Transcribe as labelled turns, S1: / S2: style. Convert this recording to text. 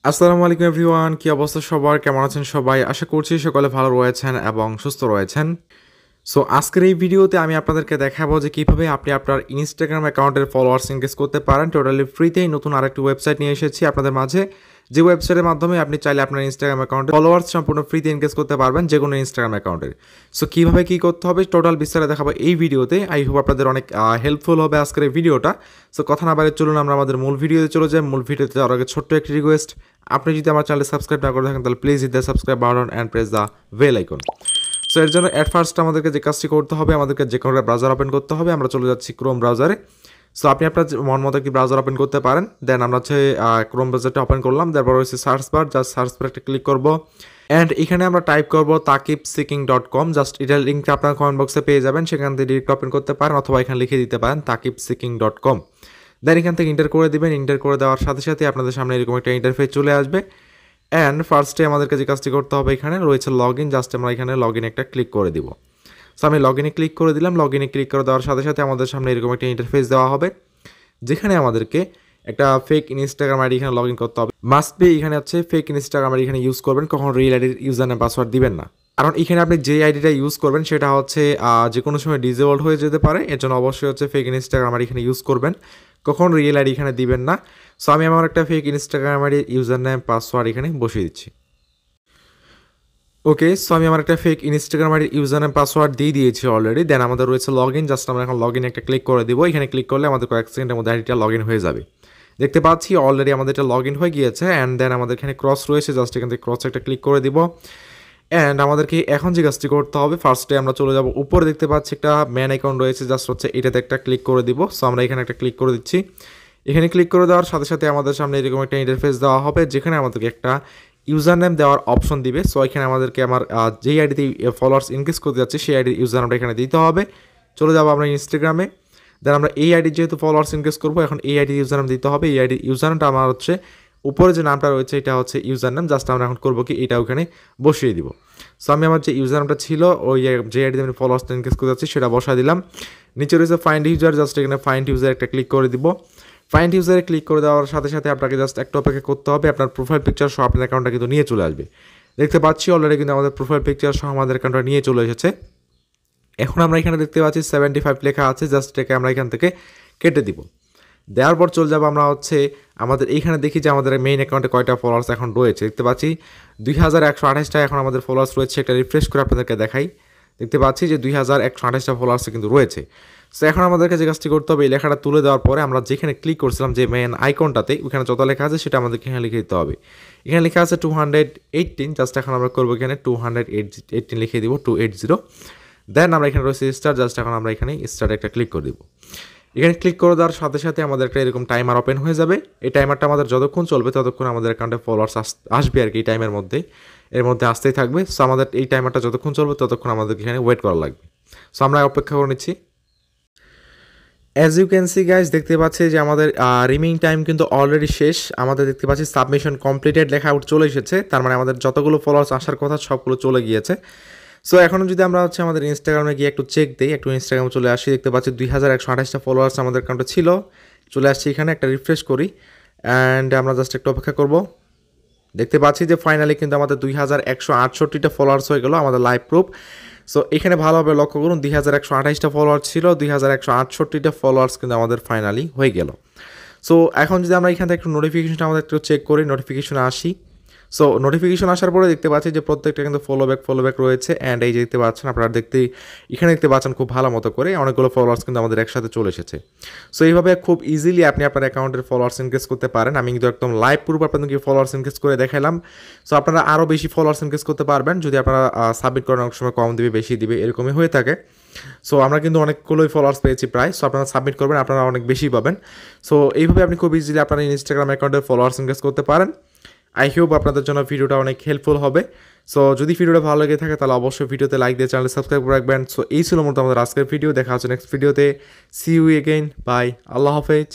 S1: আসসালামু আলাইকুম এভরিওয়ান, কি অবস্থা সবার? কেমন আছেন সবাই? আশা করছি সকলে ভালো রয়েছেন এবং সুস্থ রয়েছেন। সো আজকের এই ভিডিওতে আমি আপনাদেরকে দেখাবো যে কীভাবে আপনি আপনার ইনস্টাগ্রাম অ্যাকাউন্টের ফলোয়ার্স এনগেজ করতে পারেন। টোটালি ফ্রিতেই নতুন আরেকটি ওয়েবসাইট নিয়ে এসেছি আপনাদের মাঝে, যে ওয়েবসাইটের মাধ্যমে আপনি চাইলে আপনার ইনস্টাগ্রাম অ্যাকাউন্টে ফলোয়ার্স সম্পূর্ণ ফ্রিতে এনগেজ করতে পারবেন যে কোনো ইনস্টাগ্রাম অ্যাকাউন্টের। সো কীভাবে কী করতে হবে টোটাল বিস্তারে দেখাবো এই ভিডিওতে। আই হোপ আপনাদের অনেক হেল্পফুল হবে আজকের এই ভিডিওটা। সো কথা না বাইরে চলুন আমরা আমাদের মূল ভিডিওতে চলে যাই। মূল ভিডিওতে যাওয়ার আগে ছোট্ট একটি রিকোয়েস্ট, আপনি যদি আমার চ্যানেলে সাবস্ক্রাইব না করে থাকেন তাহলে please hit the subscribe button and press the bell icon. So এর জন্য অ্যাট ফার্স্ট আমাদেরকে যে কাজটি করতে হবে, আমাদেরকে যে কোনো ব্রাউজার ওপেন করতে হবে। আমরা চলে যাচ্ছি ক্রোম ব্রাউজারে। সো আপনি আপনার মন মতো একটি ব্রাউজার ওপেন করতে পারেন। দেন আমরা হচ্ছে ক্রোম ব্রাউজারটা ওপেন করলাম, তারপর হচ্ছে search bar, just search bar একটা ক্লিক করবো অ্যান্ড এখানে আমরা টাইপ করবো takibseeking.com। জাস্ট এটার লিঙ্কটা আপনার কমেন্ট বক্সে পেয়ে যাবেন, সেখান থেকে ডিরেক্ট ওপেন করতে পারেন অথবা এখানে লিখে দিতে পারেন takibseeking.com। দেন এখান থেকে ইন্টার করে দেবেন। ইন্টার করে দেওয়ার সাথে সাথে আপনাদের সামনে এরকম একটা ইন্টারফেস চলে আসবে। অ্যান্ড ফার্স্টে আমাদেরকে যে কাজটি করতে হবে, এখানে রয়েছে লগ ইন, জাস্ট আমরা এখানে লগ ইন একটা ক্লিক করে দিব। সো আমি লগ ইনে ক্লিক করে দিলাম। লগ ইনে ক্লিক করে দেওয়ার সাথে সাথে আমাদের সামনে এরকম একটা ইন্টারফেস দেওয়া হবে, যেখানে আমাদেরকে একটা ফেক ইনস্টাগ্রাম আইডি এখানে লগ ইন করতে হবে। মাস্ট বি এখানে হচ্ছে ফেক ইনস্টাগ্রাম আইডি এখানে ইউজ করবেন, কখন রিয়েল আইডির ইউজার নেম পাসওয়ার্ড দিবেন না। কারণ এখানে আপনি যে আইডিটা ইউজ করবেন সেটা হচ্ছে যে কোনো সময় ডিসেবলড হয়ে যেতে পারে, এর জন্য অবশ্যই হচ্ছে ফেক ইনস্টাগ্রাম আইডি এখানে ইউজ করবেন, কখন রিয়েল আইডি এখানে দিবেন না। সো আমি আমার একটা ফেক ইনস্টাগ্রাম আইডির ইউজার নেম পাসওয়ার্ড এখানে বসিয়ে দিচ্ছি। ওকে, সো আমি আমার একটা ফেক ইনস্টাগ্রাম আইডির ইউজার নেম পাসওয়ার্ড দিয়ে দিয়েছি অলরেডি। দেন আমাদের রয়েছে লগ ইন, জাস্ট আমরা এখন লগ ইন একটা ক্লিক করে দিব। এখানে ক্লিক করলে আমাদের কয়েক সেকেন্ডের মধ্যে আইডিটা লগ ইন হয়ে যাবে। দেখতে পাচ্ছি অলরেডি আমাদের এটা লগ ইন হয়ে গিয়েছে। অ্যান্ড দেন আমাদের এখানে ক্রস রয়েছে, জাস্ট এখান থেকে ক্রস একটা ক্লিক করে দিব। অ্যান্ড আমাদেরকে এখন যে কাজটি করতে হবে, ফার্স্টে আমরা চলে যাব উপরে, দেখতে পাচ্ছি একটা ম্যান অ্যাকাউন্ট রয়েছে, জাস্ট হচ্ছে এটাতে একটা ক্লিক করে দিব। সো আমরা এখানে একটা ক্লিক করে দিচ্ছি। এখানে ক্লিক করে দেওয়ার সাথে সাথে আমাদের সামনে এরকম একটা ইন্টারফেস দেওয়া হবে, যেখানে আমাদেরকে একটা ইউজার নেম দেওয়ার অপশন দিবে। সো এখানে আমাদেরকে আমার যেই আইডিতে ফলোয়ার্স ইনক্রিজ করতে যাচ্ছে সেই আইডির ইউজার নামটা এখানে দিতে হবে। চলে যাবো আমরা ইনস্টাগ্রামে। দেন আমরা এই আইডি যেহেতু ফলোয়ার্স ইনক্রিজ করবো, এখন এই আইডির ইউজার নাম দিতে হবে। এই আইডির ইউজার নামটা আমার হচ্ছে উপরে যে নামটা রয়েছে এটা হচ্ছে ইউজার নাম, জাস্ট আমরা এখন করবো কি এটা ওখানে বসিয়ে দিব। সো আমি আমার যে ইউজার নামটা ছিল ওই যে আইডিতে আমি ফলোয়ার্স ইনক্রিজ করতে যাচ্ছি সেটা বসা দিলাম। নিচে রয়েছে ফাইন্ড ইউজার, জাস্ট এখানে ফাইন্ড ইউজার একটা ক্লিক করে দিব। ফাইন্ড ইউজারে ক্লিক করে দেওয়ার সাথে সাথে আপনাকে জাস্ট একটা অপেক্ষা করতে হবে, আপনার প্রোফাইল পিকচার সহ আপনার অ্যাকাউন্টটা কিন্তু নিয়ে চলে আসবে। দেখতে পাচ্ছি অলরেডি কিন্তু আমাদের প্রোফাইল পিকচার সহ আমাদের অ্যাকাউন্টটা নিয়ে চলে এসেছে। এখন আমরা এখানে দেখতে পাচ্ছি 75 লেখা আছে, জাস্ট এটাকে আমরা এখান থেকে কেটে দিব। দেওয়ার পর চলে যাবো আমরা হচ্ছে আমাদের এইখানে দেখি যে আমাদের মেইন অ্যাকাউন্টে কয়টা ফলোয়ার্স এখন রয়েছে। দেখতে পাচ্ছি 2128টা এখন আমাদের ফলোয়ার্স রয়েছে। একটা রিফ্রেশ করে আপনাদেরকে দেখাই। দেখতে পাচ্ছি যে 2128টা ফলোয়ার্স কিন্তু রয়েছে। সো এখন আমাদেরকে যে কাজটি করতে হবে, এই লেখাটা তুলে দেওয়ার পরে আমরা যেখানে ক্লিক করছিলাম যে মেন আইকনটাতে, ওখানে যত লেখা আছে সেটা আমাদেরকে এখানে লিখে দিতে হবে। এখানে লেখা আছে 218, জাস্ট এখন আমরা করবো এখানে 218 লিখে দিব, 280। দেন আমরা এখানে রয়েছে স্টার, জাস্ট এখন আমরা এখানে স্টারে একটা ক্লিক করে দিব। এখানে ক্লিক করে দেওয়ার সাথে সাথে আমাদের একটা এরকম টাইমার ওপেন হয়ে যাবে। এই টাইমারটা আমাদের যতক্ষণ চলবে ততক্ষণ আমাদের অ্যাকাউন্টে ফলোয়ার্স আসবে আর কি, এই টাইমের মধ্যে এর মধ্যে আসতেই থাকবে। সো আমাদের এই টাইমারটা যতক্ষণ চলবে ততক্ষণ আমাদেরকে এখানে ওয়েট করা লাগবে। সো আমরা অপেক্ষা করে নিচ্ছি। As you can see guys, দেখতে পাচ্ছি যে আমাদের রিমেইনিং টাইম কিন্তু অলরেডি শেষ। আমাদের দেখতে পাচ্ছি সাবমিশন কমপ্লিটেড লেখা আউট চলে এসেছে, তার মানে আমাদের যতগুলো ফলোয়ার্স আসার কথা সবগুলো চলে গিয়েছে। সো এখন যদি আমরা হচ্ছে আমাদের ইনস্টাগ্রামে গিয়ে একটু চেক দিই, একটু ইনস্টাগ্রামে চলে আসি, দেখতে পাচ্ছি 2128টা ফলোয়ার্স আমাদের অ্যাকাউন্টে ছিল। চলে আসছি এখানে, একটা রিফ্রেশ করি অ্যান্ড আমরা জাস্ট একটু অপেক্ষা করব। দেখতে পাচ্ছি যে ফাইনালি কিন্তু আমাদের 2168টা ফলোয়ার্স হয়ে গেল, আমাদের লাইভ প্রুফ। সো এখানে ভালোভাবে লক্ষ্য করুন 2128টা ফলোয়ার্স ছিল, 2168টা ফলোয়ার্স কিন্তু আমাদের ফাইনালি হয়ে গেল। সো এখন যদি আমরা এখান থেকে একটু নোটিফিকেশনটা আমাদের একটু চেক করি, নোটিফিকেশন আসি। সো নোটিফিকেশন আসার পরে দেখতে পাচ্ছি যে প্রত্যেকটা কিন্তু ফলো ব্যাক রয়েছে। অ্যান্ড এই যে দেখতে পাচ্ছেন আপনারা এখানে দেখতে পাচ্ছেন খুব ভালো মতো করে অনেকগুলো ফলোয়ার্স কিন্তু আমাদের একসাথে চলে এসেছে। সো এইভাবে খুব ইজিলি আপনি আপনার অ্যাকাউন্টের ফলোয়ার্স ইনক্রিজ করতে পারেন। আমি কিন্তু একদম লাইভ প্রুফ আপনাদেরকে ফলোয়ার্স ইনক্রিজ করে দেখালাম। সো আপনারা আরও বেশি ফলোয়ার্স ইনক্রিজ করতে পারবেন যদি আপনারা সাবমিট করেন, অনেক সময় কম দিবে বেশি দিবে এরকমই হয়ে থাকে। সো আমরা কিন্তু অনেকগুলোই ফলোয়ার্স পেয়েছি প্রায়। সো আপনারা সাবমিট করবেন, আপনারা অনেক বেশি পাবেন। সো এইভাবে আপনি খুব ইজিলি আপনার ইনস্টাগ্রাম অ্যাকাউন্টের ফলোয়ার্স ইনক্রিজ করতে পারেন। আই হোপ আপনাদের জন্য ভিডিওটা অনেক হেল্পফুল হবে। সো যদি ভিডিওটা ভালো লেগে থাকে তাহলে অবশ্যই ভিডিওতে লাইক দিয়ে চ্যানেল সাবস্ক্রাইব করে রাখবেন। সো এই ছিল মূলত আমাদের আজকের ভিডিও। দেখা হচ্ছে নেক্সট ভিডিওতে। সি ইউ এগেইন, বাই, আল্লাহ হাফেজ।